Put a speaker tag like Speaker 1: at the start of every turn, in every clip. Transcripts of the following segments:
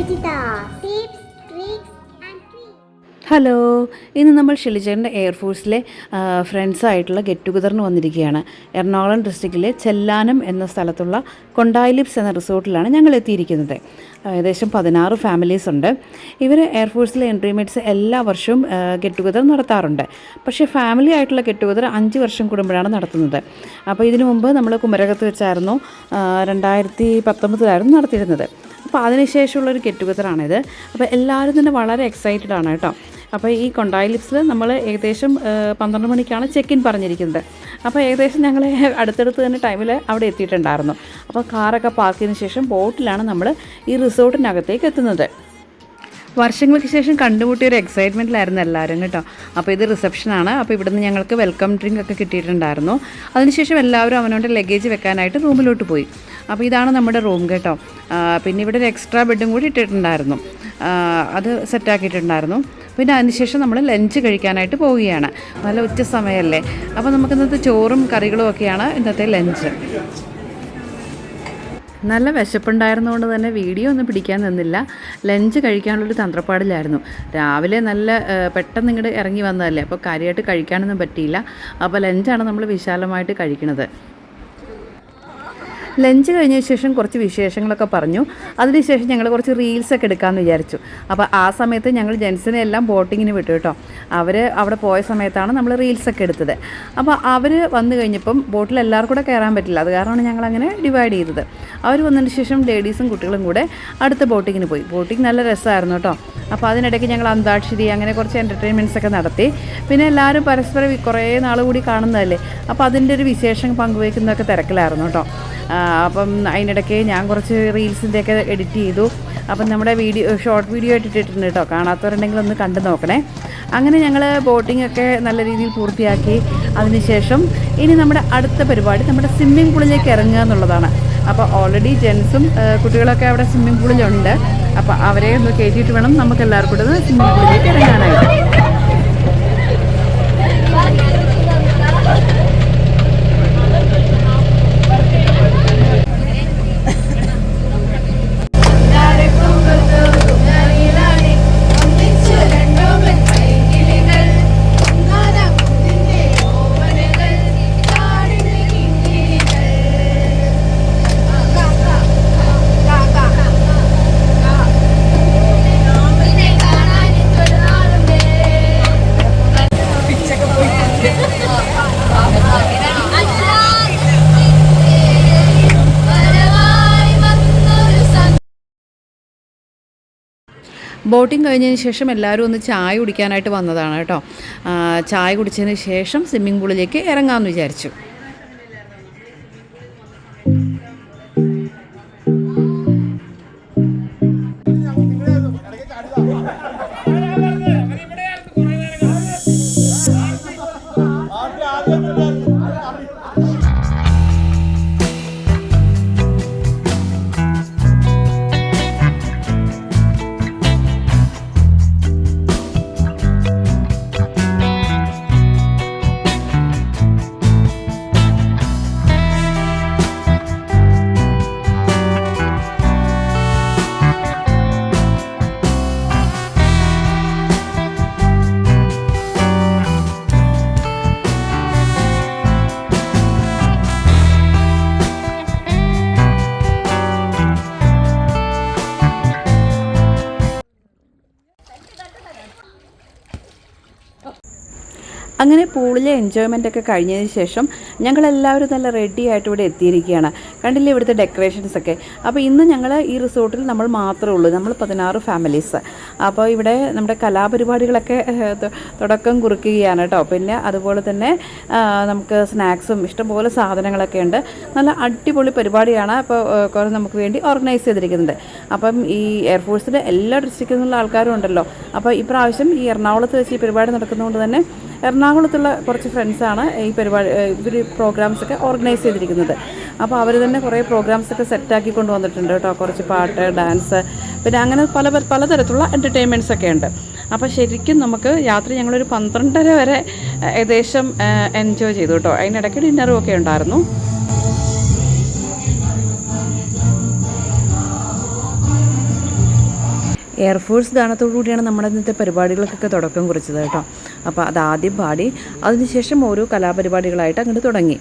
Speaker 1: Rajita, tips, tricks and treats.
Speaker 2: Hello, ഇന്ന് നമ്മൾ ഷിലിജറിൻ്റെ എയർഫോഴ്സിലെ ഫ്രണ്ട്സായിട്ടുള്ള get ടുഗദറിന് വന്നിരിക്കുകയാണ്. എറണാകുളം ഡിസ്ട്രിക്റ്റിലെ ചെല്ലാനം എന്ന സ്ഥലത്തുള്ള കൊണ്ടായിലിപ്സ് എന്ന റിസോർട്ടിലാണ് ഞങ്ങൾ എത്തിയിരിക്കുന്നത്. ഏകദേശം 16 ഫാമിലീസ് ഉണ്ട്. ഇവർ എയർഫോഴ്സിലെ എൻട്രിമേറ്റ്സ് എല്ലാ വർഷവും ഗെറ്റ് ടുഗദർ നടത്താറുണ്ട്. പക്ഷേ ഫാമിലി ആയിട്ടുള്ള ഗെറ്റ് ടുഗദർ 5 വർഷം കൂടുമ്പോഴാണ് നടത്തുന്നത്. അപ്പോൾ ഇതിനു മുമ്പ് നമ്മൾ കുമരകത്ത് വെച്ചായിരുന്നു 2019 നടത്തിയിരുന്നത്. അപ്പോൾ അതിനുശേഷമുള്ളൊരു ഗെറ്റ് ടുഗദറാണിത്. അപ്പോൾ എല്ലാവരും തന്നെ വളരെ എക്സൈറ്റഡ് ആണ് കേട്ടോ. അപ്പോൾ ഈ കൊണ്ടായിലിപ്സിൽ നമ്മൾ ഏകദേശം 12 മണിക്കാണ് ചെക്ക് ഇൻ പറഞ്ഞിരിക്കുന്നത്. അപ്പോൾ ഏകദേശം ഞങ്ങൾ അടുത്തടുത്ത് തന്നെ ടൈമിൽ അവിടെ എത്തിയിട്ടുണ്ടായിരുന്നു. അപ്പോൾ കാറൊക്കെ പാർക്ക് ചെയ്തതിന് ശേഷം ബോട്ടിലാണ് നമ്മൾ ഈ റിസോർട്ടിനകത്തേക്ക് എത്തുന്നത്. വർഷങ്ങൾക്ക് ശേഷം കണ്ടുമുട്ടിയ ഒരു എക്സൈറ്റ്മെൻറ്റിലായിരുന്നു എല്ലാവരും കേട്ടോ. അപ്പോൾ ഇത് റിസപ്ഷനാണ്. അപ്പോൾ ഇവിടുന്ന് ഞങ്ങൾക്ക് വെൽക്കം ഡ്രിങ്ക് ഒക്കെ കിട്ടിയിട്ടുണ്ടായിരുന്നു. അതിനുശേഷം എല്ലാവരും അവനവൻ്റെ ലഗേജ് വെക്കാനായിട്ട് റൂമിലോട്ട് പോയി. അപ്പോൾ ഇതാണ് നമ്മുടെ റൂം കേട്ടോ. പിന്നെ ഇവിടെ ഒരു എക്സ്ട്രാ ബെഡും കൂടി ഇട്ടിട്ടുണ്ടായിരുന്നു. അത് സെറ്റാക്കിയിട്ടുണ്ടായിരുന്നു. പിന്നെ അതിനുശേഷം നമ്മൾ ലഞ്ച് കഴിക്കാനായിട്ട് പോവുകയാണ്. നല്ല ഉച്ച സമയമല്ലേ. അപ്പോൾ നമുക്ക് ഇന്നത്തെ ചോറും കറികളും ഒക്കെയാണ് ഇന്നത്തെ ലഞ്ച്. നല്ല വിശപ്പുണ്ടായിരുന്നതുകൊണ്ട് തന്നെ വീഡിയോ ഒന്നും പിടിക്കാൻ നിന്നില്ല. ലഞ്ച് കഴിക്കാനുള്ളൊരു തന്ത്രപ്പാടിലായിരുന്നു. രാവിലെ നല്ല പെട്ടെന്ന് ഇങ്ങോട്ട് ഇറങ്ങി വന്നതല്ലേ, അപ്പോൾ കാര്യമായിട്ട് കഴിക്കാനൊന്നും പറ്റിയില്ല. അപ്പോൾ ലഞ്ചാണ് നമ്മൾ വിശാലമായിട്ട് കഴിക്കുന്നത്. ലഞ്ച് കഴിഞ്ഞ ശേഷം കുറച്ച് വിശേഷങ്ങളൊക്കെ പറഞ്ഞു. അതിനുശേഷം ഞങ്ങൾ കുറച്ച് റീൽസൊക്കെ എടുക്കാമെന്ന് വിചാരിച്ചു. അപ്പോൾ ആ സമയത്ത് ഞങ്ങൾ ജെൻസിനെ എല്ലാം ബോട്ടിങ്ങിന് വിട്ടു കേട്ടോ. അവർ അവിടെ പോയ സമയത്താണ് നമ്മൾ റീൽസൊക്കെ എടുത്തത്. അപ്പോൾ അവർ വന്നു കഴിഞ്ഞപ്പം ബോട്ടിൽ എല്ലാവർക്കും കൂടെ കയറാൻ പറ്റില്ല. അത് കാരണമാണ് ഞങ്ങളങ്ങനെ ഡിവൈഡ് ചെയ്തത്. അവർ വന്നതിന് ശേഷം ലേഡീസും കുട്ടികളും കൂടെ അടുത്ത ബോട്ടിങ്ങിന് പോയി. ബോട്ടിങ് നല്ല രസമായിരുന്നു കേട്ടോ. അപ്പോൾ അതിനിടയ്ക്ക് ഞങ്ങൾ അന്താക്ഷരി അങ്ങനെ കുറച്ച് എൻ്റർടൈൻമെൻറ്റ്സ് ഒക്കെ നടത്തി. പിന്നെ എല്ലാവരും പരസ്പരം കുറേ നാൾ കൂടി കാണുന്നതല്ലേ, അപ്പോൾ അതിൻ്റെ ഒരു വിശേഷം പങ്കുവയ്ക്കുന്നതൊക്കെ തിരക്കിലായിരുന്നു കേട്ടോ. അപ്പം അതിനിടയ്ക്ക് ഞാൻ കുറച്ച് റീൽസിൻ്റെയൊക്കെ എഡിറ്റ് ചെയ്തു. അപ്പം നമ്മുടെ ഷോർട്ട് വീഡിയോ ഇട്ടിട്ടുണ്ട് കേട്ടോ. കാണാത്തവരുണ്ടെങ്കിൽ ഒന്ന് കണ്ടു നോക്കണേ. അങ്ങനെ ഞങ്ങൾ ബോട്ടിംഗ് ഒക്കെ നല്ല രീതിയിൽ പൂർത്തിയാക്കി. അതിനുശേഷം ഇനി നമ്മുടെ അടുത്ത പരിപാടി നമ്മുടെ സ്വിമ്മിംഗ് പൂളിലേക്ക് ഇറങ്ങുക എന്നുള്ളതാണ്. അപ്പോൾ ഓൾറെഡി ജെൻസും കുട്ടികളൊക്കെ അവിടെ സ്വിമ്മിംഗ് പൂളിലുണ്ട്. അപ്പോൾ അവരെ ഒന്ന് കയറ്റിയിട്ട് വേണം നമുക്ക് എല്ലാവർക്കും കൂടെ സ്വിമ്മിംഗ് പൂളിലേക്ക് ഇറങ്ങാനായിട്ട്. ബോട്ടിംഗ് കഴിഞ്ഞതിന് ശേഷം എല്ലാവരും ഒന്ന് ചായ കുടിക്കാനായിട്ട് വന്നതാണ് കേട്ടോ. ചായ കുടിച്ചതിന് ശേഷം സ്വിമ്മിംഗ് പൂളിലേക്ക് ഇറങ്ങാമെന്ന് വിചാരിച്ചു. അങ്ങനെ പൂളിലെ എൻജോയ്മെൻ്റ് ഒക്കെ കഴിഞ്ഞതിന് ശേഷം ഞങ്ങളെല്ലാവരും നല്ല റെഡി ആയിട്ട് ഇവിടെ എത്തിയിരിക്കുകയാണ്. കണ്ടില്ലേ ഇവിടുത്തെ ഡെക്കറേഷൻസൊക്കെ. അപ്പോൾ ഇന്ന് ഞങ്ങൾ ഈ റിസോർട്ടിൽ നമ്മൾ മാത്രമേ ഉള്ളൂ. നമ്മൾ 16 ഫാമിലീസ്. അപ്പോൾ ഇവിടെ നമ്മുടെ കലാപരിപാടികളൊക്കെ തുടക്കം കുറിക്കുകയാണ് കേട്ടോ. പിന്നെ അതുപോലെ തന്നെ നമുക്ക് സ്നാക്സും ഇഷ്ടംപോലെ സാധനങ്ങളൊക്കെ ഉണ്ട്. നല്ല അടിപൊളി പരിപാടിയാണ് അപ്പോൾ നമുക്ക് വേണ്ടി ഓർഗനൈസ് ചെയ്തിരിക്കുന്നത്. അപ്പം ഈ എയർഫോഴ്സിൻ്റെ എല്ലാ ഡിസ്ട്രിക്റ്റിൽ നിന്നുള്ള ആൾക്കാരും ഉണ്ടല്ലോ. അപ്പോൾ ഇപ്രാവശ്യം ഈ എറണാകുളത്ത് വെച്ച് ഈ പരിപാടി നടക്കുന്നതുകൊണ്ട് തന്നെ എറണാകുളത്തുള്ള കുറച്ച് ഫ്രണ്ട്സാണ് ഈ പരിപാടി ഇവർ പ്രോഗ്രാംസൊക്കെ ഓർഗനൈസ് ചെയ്തിരിക്കുന്നത്. അപ്പോൾ അവർ തന്നെ കുറേ പ്രോഗ്രാംസൊക്കെ സെറ്റാക്കി കൊണ്ടുവന്നിട്ടുണ്ട് കേട്ടോ. കുറച്ച് പാട്ട്, ഡാൻസ്, പിന്നെ അങ്ങനെ പലതരത്തിലുള്ള എൻ്റർടൈൻമെൻറ്റ്സൊക്കെ ഉണ്ട്. അപ്പോൾ ശരിക്കും നമുക്ക് യാത്ര ഞങ്ങളൊരു 12:30 വരെ ഏകദേശം എൻജോയ് ചെയ്തു കേട്ടോ. അതിനിടയ്ക്ക് ഡിന്നറും ഒക്കെ ഉണ്ടായിരുന്നു. എയർഫോഴ്സ് ഗാനത്തോടു കൂടിയാണ് നമ്മുടെ ഇന്നത്തെ പരിപാടികൾക്കൊക്കെ തുടക്കം കുറിച്ചത് കേട്ടോ. അപ്പോൾ അതാദ്യം പാടി അതിനുശേഷം ഓരോ കലാപരിപാടികളായിട്ട് അങ്ങോട്ട് തുടങ്ങി.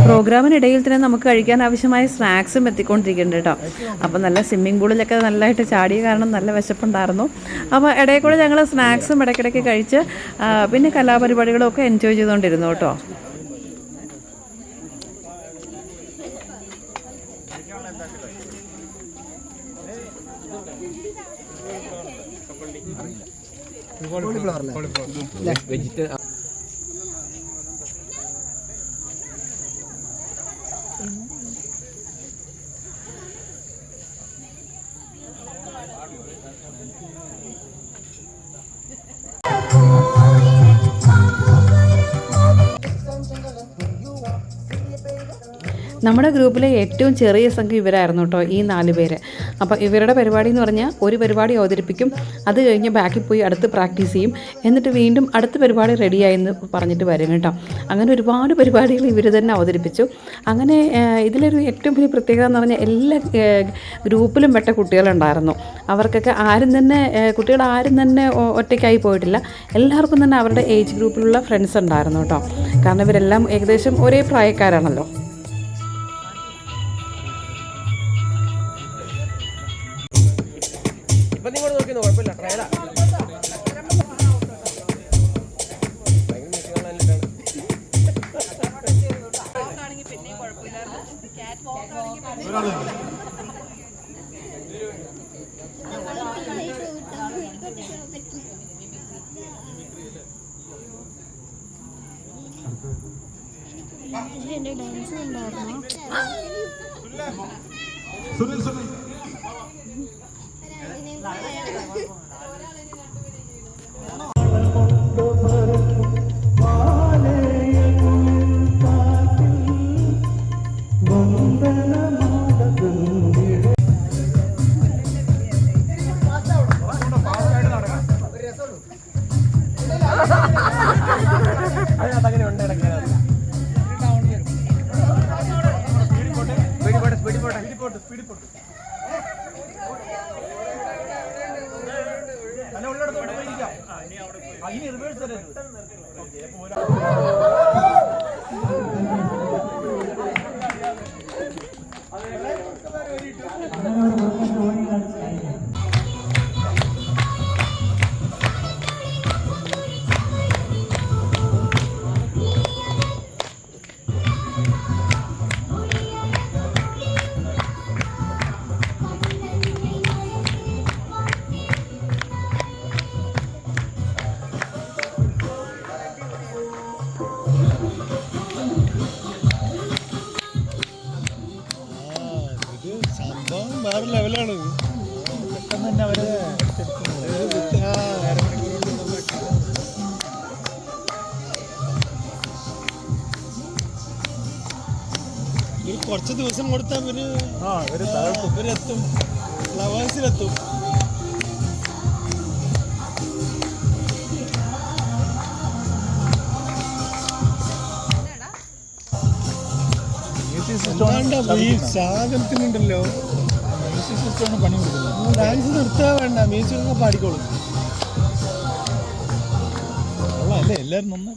Speaker 2: പ്രോഗ്രാമിനിടയിൽ തന്നെ നമുക്ക് കഴിക്കാൻ ആവശ്യമായ സ്നാക്സും എത്തിക്കൊണ്ടിരിക്കുന്നുണ്ട് കേട്ടോ. അപ്പോൾ നല്ല സ്വിമ്മിംഗ് പൂളിലൊക്കെ നല്ലതായിട്ട് ചാടിയ കാരണം നല്ല വിശപ്പുണ്ടായിരുന്നു. അപ്പോൾ ഇടയിൽ കൂടെ ഞങ്ങൾ സ്നാക്സും ഇടയ്ക്കിടയ്ക്ക് കഴിച്ച് പിന്നെ കലാപരിപാടികളും ഒക്കെ എൻജോയ് ചെയ്തുകൊണ്ടിരുന്നു കേട്ടോ. നമ്മുടെ ഗ്രൂപ്പിലെ ഏറ്റവും ചെറിയ സംഘം ഇവരായിരുന്നു കേട്ടോ, ഈ 4 പേര്. അപ്പോൾ ഇവരുടെ പരിപാടി എന്ന് പറഞ്ഞാൽ ഒരു പരിപാടി അവതരിപ്പിക്കും, അത് കഴിഞ്ഞ് ബാക്കിൽ പോയി അടുത്ത് പ്രാക്ടീസ് ചെയ്യും, എന്നിട്ട് വീണ്ടും അടുത്ത പരിപാടി റെഡിയായി എന്ന് പറഞ്ഞിട്ട് വരും കേട്ടോ. അങ്ങനെ ഒരുപാട് പരിപാടികൾ ഇവർ തന്നെ അവതരിപ്പിച്ചു. അങ്ങനെ ഇതിലൊരു ഏറ്റവും വലിയ പ്രത്യേകത എന്ന് പറഞ്ഞാൽ എല്ലാ ഗ്രൂപ്പിലും പെട്ട കുട്ടികളുണ്ടായിരുന്നു. അവർക്കൊക്കെ കുട്ടികൾ ആരും തന്നെ ഒറ്റയ്ക്കായി പോയിട്ടില്ല. എല്ലാവർക്കും തന്നെ അവരുടെ ഏജ് ഗ്രൂപ്പിലുള്ള ഫ്രണ്ട്സ് ഉണ്ടായിരുന്നു കേട്ടോ. കാരണം ഇവരെല്ലാം ഏകദേശം ഒരേ പ്രായക്കാരാണല്ലോ.
Speaker 1: ഡാൻസ് ഉണ്ടായിരുന്നു.
Speaker 3: വേറെ ലെവലാണ്. പെട്ടെന്ന് തന്നെ അവര് കുറച്ച് ദിവസം കൊടുത്താൽ ഇവരെത്തും, ഫ്ലവേഴ്സിലെത്തും. ഈ സാധനത്തിനുണ്ടല്ലോ പണി കൊടുക്കുന്നത്. ഡാൻസ് നിർത്താൻ വേണ്ട, മ്യൂസിക്കൊക്കെ പാടിക്കോളും. അല്ലേ എല്ലാവരും നന്നാ.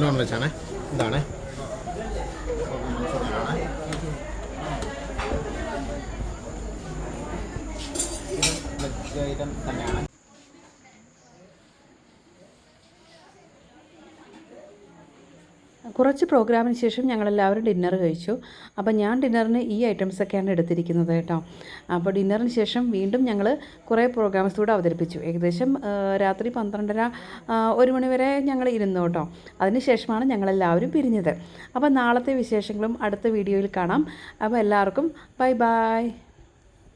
Speaker 4: നോൺ വെജ് ആണേ. ഇതാണേ വെജ് ഐറ്റം തന്നെയാണ്.
Speaker 2: കുറച്ച് പ്രോഗ്രാമിന് ശേഷം ഞങ്ങളെല്ലാവരും ഡിന്നർ കഴിച്ചു. അപ്പോൾ ഞാൻ ഡിന്നറിന് ഈ ഐറ്റംസൊക്കെയാണ് എടുത്തിരിക്കുന്നത് കേട്ടോ. അപ്പോൾ ഡിന്നറിന് ശേഷം വീണ്ടും ഞങ്ങൾ കുറേ പ്രോഗ്രാംസ് കൂടെ അവതരിപ്പിച്ചു. ഏകദേശം രാത്രി 12:30 1 മണി വരെ ഞങ്ങൾ ഇരുന്നു കേട്ടോ. അതിന് ശേഷമാണ് ഞങ്ങളെല്ലാവരും പിരിഞ്ഞത്. അപ്പോൾ നാളത്തെ വിശേഷങ്ങളും അടുത്ത വീഡിയോയിൽ കാണാം. അപ്പോൾ എല്ലാവർക്കും ബൈ ബൈ.